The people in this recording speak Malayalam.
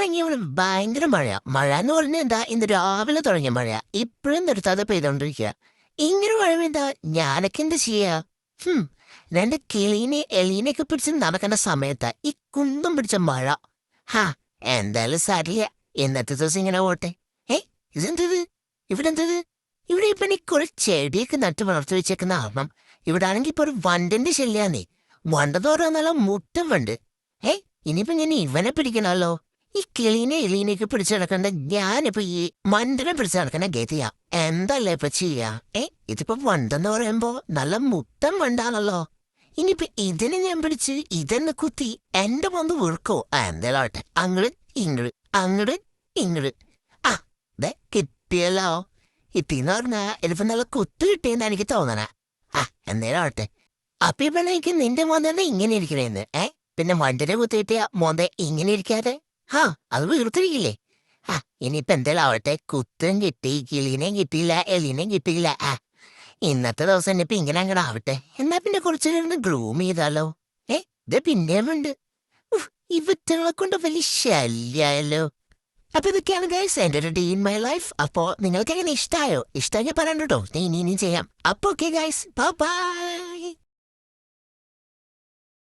ഇവിടാണെങ്കിൽ ഇവിടെ ഭയങ്കര മഴയാ. മഴ എന്ന് പറഞ്ഞാൽ എന്താ, ഇന്ന് രാവിലെ തുടങ്ങിയ മഴയാ. ഇപ്പോഴും നിർത്താതെ പെയ്തോണ്ടിരിക്കുക. ഇങ്ങനെ മഴ പെയ്താ ഞാനൊക്കെ എന്താ ചെയ്യാ? ഹും എന്റെ കിളീനെ എലീനെയൊക്കെ പിടിച്ച് നടക്കേണ്ട സമയത്താ ഈ കുന്തം പിടിച്ച മഴ. ഹാ, എന്തായാലും സാരില്ല. ഇന്നത്തെ ദിവസം ഇങ്ങനെ പോട്ടെ. ഏ ഇതെന്തത്? ഇവിടെ എന്തത്? ഇവിടെ ഇപ്പൊ നീ കുറെ ചെടിയൊക്കെ നട്ട് വളർത്തി വെച്ചേക്കുന്ന കാരണം ഇവിടെ ആണെങ്കിൽ ഇപ്പൊ ഒരു വണ്ടിന്റെ ശല്യാന്നേ. വണ്ടെന്ന് പറയാൻ നല്ല മുട്ടം വണ്ട്. ഏ ഇനിയിപ്പോ ഞാൻ ഇവനെ പിടിക്കണല്ലോ. ഈ കിളീനെ എലീനെയൊക്കെ പിടിച്ചു നടക്കണ്ട ഞാനിപ്പോ ഈ മണ്ടനെ പിടിച്ചു നടക്കണ ഗതിയാ. എന്തല്ലേ ഇപ്പൊ ചെയ്യാ? ഇതിപ്പോ വണ്ടെന്ന് പറയുമ്പോ നല്ല മുട്ടൻ വണ്ടാണല്ലോ. ഇനിയിപ്പോ ഇതിനെ ഞാൻ പിടിച്ച് ഇതെന്നെ കുത്തി എന്റെ വന്ന് വീർക്കോ? എന്തേലാവട്ടെ. അങ്ങട് ഇങ്ങട് അങ്ങട് ഇങ്ങട്. ആ ദേ കിട്ടിയല്ലോ. കിട്ടിന്ന് പറഞ്ഞാ ഇതിപ്പോ നല്ല കുത്തു കിട്ടിയെന്ന് എനിക്ക് തോന്നണ. ആ എന്തേലാവട്ടെ. അപ്പൊ ഇപ്പൊ എനിക്ക് നിന്റെ മോനെ ഇങ്ങനെ ഇരിക്കണേന്ന്. പിന്നെ വണ്ടിനെ കുത്തി കിട്ടിയ മോന്റെ ഇങ്ങനെ ഇരിക്കാതെ ഹാ അത് വീർത്തിരിക്കില്ലേ? ആ ഇനിയിപ്പോ എന്തേലും ആവട്ടെ. കുത്തും കിട്ടി, കിളീനേം കിട്ടിയില്ല, എലീനേം കിട്ടിയില്ല. ഇന്നത്തെ ദിവസം ഇനിയിപ്പോ ഇങ്ങനെ അങ്ങോട്ട് ആവട്ടെ. എന്നാ പിന്നെ കുറച്ചു നേരം ഗ്രൂം ചെയ്താലോ? ഇത് പിന്നെയും ഉണ്ട്. ഇവറ്റകളെ കൊണ്ട് വലിയ ശല്യായല്ലോ. അപ്പൊ ഇതൊക്കെയാണ് ഗൈസ് എന്റെ ഒരു ഡേ ഇൻ മൈ ലൈഫ്. അപ്പോ നിങ്ങൾക്ക് എങ്ങനെ ഇഷ്ടമായോ? ഇഷ്ടമായി പറയാൻ കേട്ടോ, ഇനിയും ചെയ്യാം. അപ്പൊ ഓക്കെ ഗൈസ്, ബൈ.